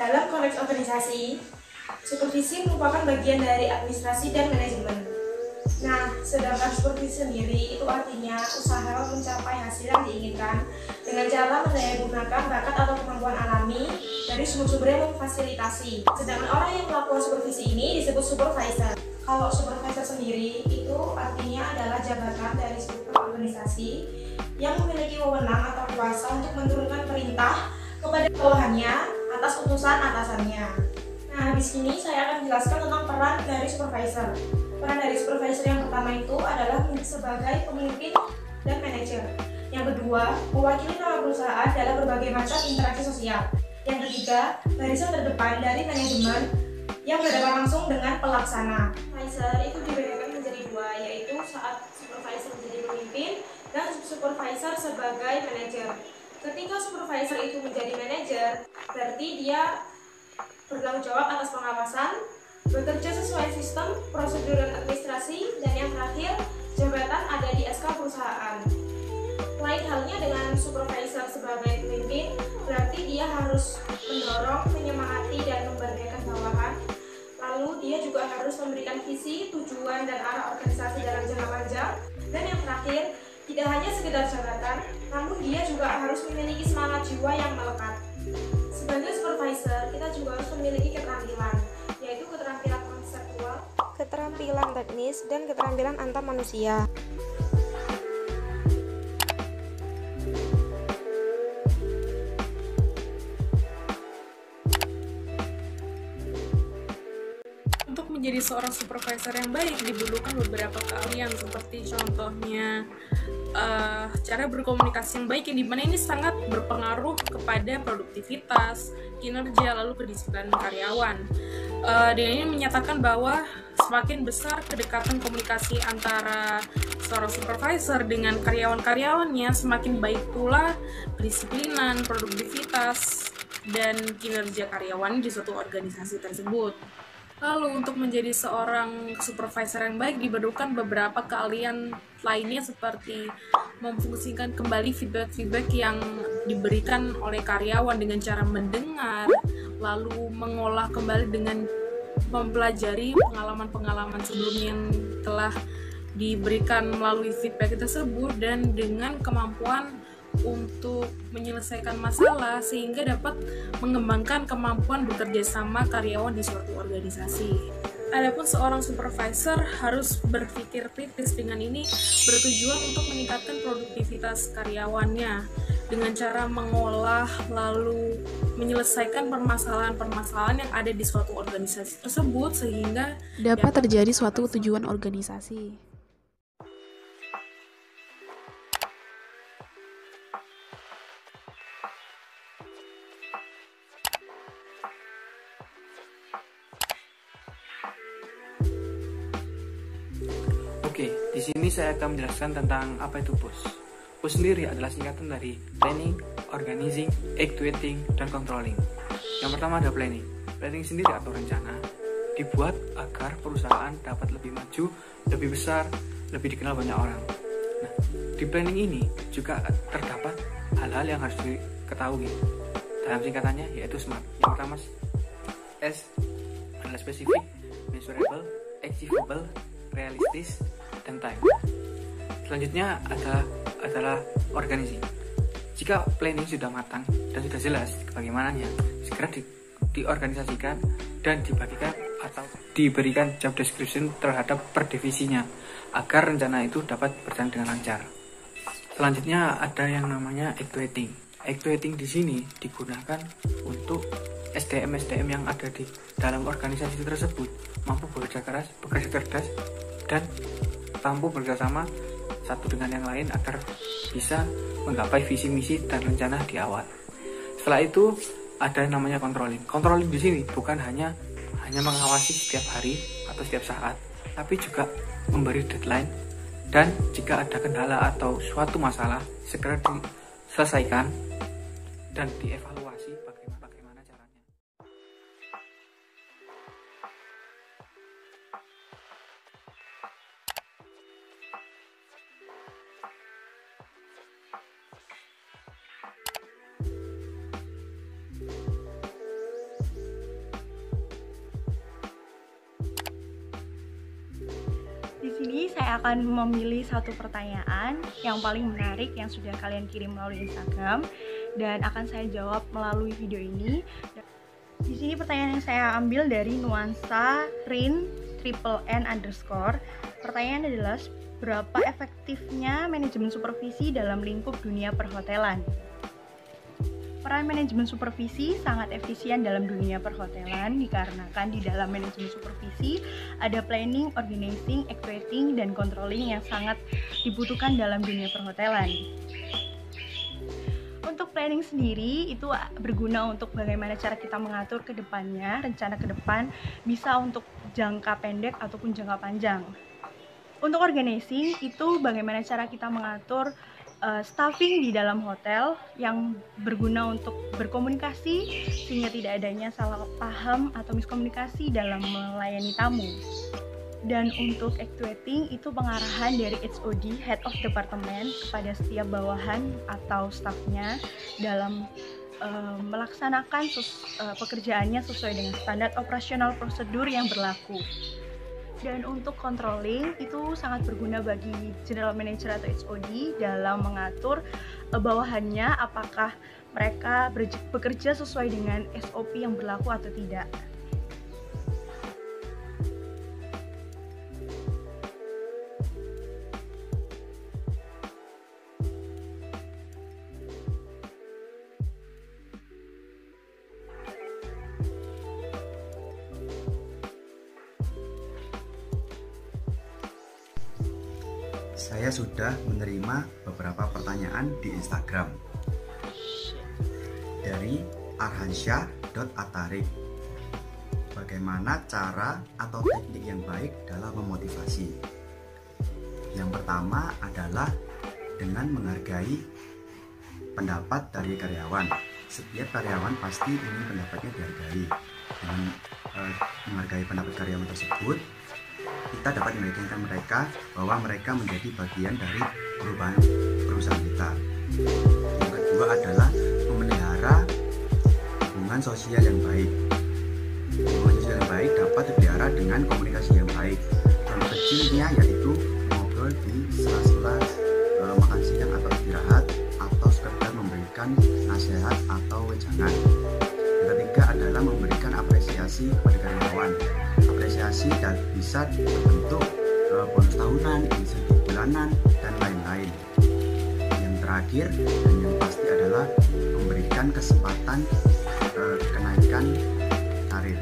Dalam konteks organisasi, supervisi merupakan bagian dari administrasi dan manajemen. Nah, sedangkan supervisi sendiri itu artinya usaha mencapai hasil yang diinginkan dengan cara mendayagunakan bakat atau kemampuan alami dari sumber-sumber yang memfasilitasi. Sedangkan orang yang melakukan supervisi ini disebut supervisor. Kalau supervisor sendiri itu artinya adalah jabatan dari struktur organisasi yang memiliki wewenang atau kuasa untuk menurunkan perintah kepada bawahannya atas utusan atasannya. Nah, di sini saya akan menjelaskan tentang peran dari supervisor. Peran dari supervisor yang pertama itu adalah sebagai pemimpin dan manajer. Yang kedua, mewakili nama perusahaan dalam berbagai macam interaksi sosial. Yang ketiga, barisan terdepan dari manajemen yang berhadapan langsung dengan pelaksana. Supervisor itu dibedakan menjadi dua, yaitu saat supervisor menjadi pemimpin dan supervisor sebagai manajer. Ketika supervisor itu menjadi manajer, berarti dia bertanggung jawab atas pengawasan, bekerja sesuai sistem, prosedur dan administrasi, dan yang terakhir, jabatan ada di SK perusahaan. Lain halnya dengan supervisor sebagai pemimpin, berarti dia harus mendorong, menyemangati, dan memberdayakan bawahan. Lalu dia juga harus memberikan visi, tujuan, dan arah organisasi dalam jangka panjang. Dan yang terakhir, tidak hanya sekedar jabatan, namun dia juga harus memiliki semangat jiwa yang melekat. Sebagai supervisor, kita juga harus memiliki keterampilan, yaitu keterampilan konseptual, keterampilan teknis, dan keterampilan antar manusia. Untuk menjadi seorang supervisor yang baik dibutuhkan beberapa keahlian, seperti contohnya cara berkomunikasi yang baik, yang dimana ini sangat berpengaruh kepada produktivitas, kinerja, lalu kedisiplinan karyawan. Dengan ini menyatakan bahwa semakin besar kedekatan komunikasi antara seorang supervisor dengan karyawan-karyawannya, semakin baik pula kedisiplinan, produktivitas, dan kinerja karyawan di suatu organisasi tersebut. Lalu untuk menjadi seorang supervisor yang baik diperlukan beberapa keahlian lainnya, seperti memfungsikan kembali feedback yang diberikan oleh karyawan dengan cara mendengar, lalu mengolah kembali dengan mempelajari pengalaman-pengalaman sebelumnya yang telah diberikan melalui feedback tersebut, dan dengan kemampuan untuk menyelesaikan masalah sehingga dapat mengembangkan kemampuan bekerja sama karyawan di suatu organisasi. Adapun seorang supervisor harus berpikir kritis, dengan ini bertujuan untuk meningkatkan produktivitas karyawannya dengan cara mengolah lalu menyelesaikan permasalahan-permasalahan yang ada di suatu organisasi tersebut sehingga dapat terjadi suatu tujuan organisasi. Oke, di sini saya akan menjelaskan tentang apa itu POS. POS sendiri adalah singkatan dari Planning, Organizing, Actuating, dan Controlling. Yang pertama ada planning. Planning sendiri atau rencana dibuat agar perusahaan dapat lebih maju, lebih besar, lebih dikenal banyak orang. Nah, di planning ini juga terdapat hal-hal yang harus diketahui. Dalam singkatannya yaitu SMART. Yang pertama S adalah specific, measurable, achievable, realistis, dan time. Selanjutnya adalah organizing. Jika planning sudah matang dan sudah jelas bagaimananya, segera diorganisasikan dan dibagikan atau diberikan job description terhadap per divisinya agar rencana itu dapat berjalan dengan lancar. Selanjutnya ada yang namanya actuating. Actuating di sini digunakan untuk SDM yang ada di dalam organisasi tersebut mampu bekerja cerdas, dan mampu bekerjasama satu dengan yang lain agar bisa menggapai visi misi dan rencana di awal. Setelah itu ada yang namanya controlling. Controlling di sini bukan hanya mengawasi setiap hari atau setiap saat, tapi juga memberi deadline, dan jika ada kendala atau suatu masalah segera diselesaikan dan dievaluasi bagaimana caranya. saya akan memilih satu pertanyaan yang paling menarik yang sudah kalian kirim melalui Instagram dan akan saya jawab melalui video ini. Di sini pertanyaan yang saya ambil dari Nuansa Rin _n_. Pertanyaan adalah, berapa efektifnya manajemen supervisi dalam lingkup dunia perhotelan? Peran manajemen supervisi sangat efisien dalam dunia perhotelan dikarenakan di dalam manajemen supervisi ada planning, organizing, actuating, dan controlling yang sangat dibutuhkan dalam dunia perhotelan. Untuk planning sendiri itu berguna untuk bagaimana cara kita mengatur ke depannya, rencana ke depan bisa untuk jangka pendek ataupun jangka panjang. Untuk organizing itu bagaimana cara kita mengatur staffing di dalam hotel yang berguna untuk berkomunikasi sehingga tidak adanya salah paham atau miskomunikasi dalam melayani tamu. Dan untuk actuating itu pengarahan dari HOD, Head of Department, kepada setiap bawahan atau staffnya dalam melaksanakan pekerjaannya sesuai dengan standar operasional prosedur yang berlaku. Dan untuk controlling itu sangat berguna bagi general manager atau HOD dalam mengatur bawahannya apakah mereka bekerja sesuai dengan SOP yang berlaku atau tidak. Saya sudah menerima beberapa pertanyaan di Instagram dari arhansyah.atarik. Bagaimana cara atau teknik yang baik dalam memotivasi? Yang pertama adalah dengan menghargai pendapat dari karyawan. Setiap karyawan pasti ingin pendapatnya dihargai. Dengan menghargai pendapat karyawan tersebut, kita dapat meyakinkan mereka bahwa mereka menjadi bagian dari perusahaan kita. Yang kedua adalah memelihara hubungan sosial yang baik. Hubungan sosial yang baik dapat dipelihara dengan komunikasi yang baik. Contoh kecilnya yaitu ngobrol di sela-sela makan siang atau istirahat, atau sekedar memberikan nasihat atau wejangan. Yang ketiga adalah memberikan apresiasi kepada karyawan. Apresiasi dan bisa bentuk bonus tahunan, insentif bulanan, dan lain-lain. Yang terakhir dan yang pasti adalah memberikan kesempatan kenaikan karir.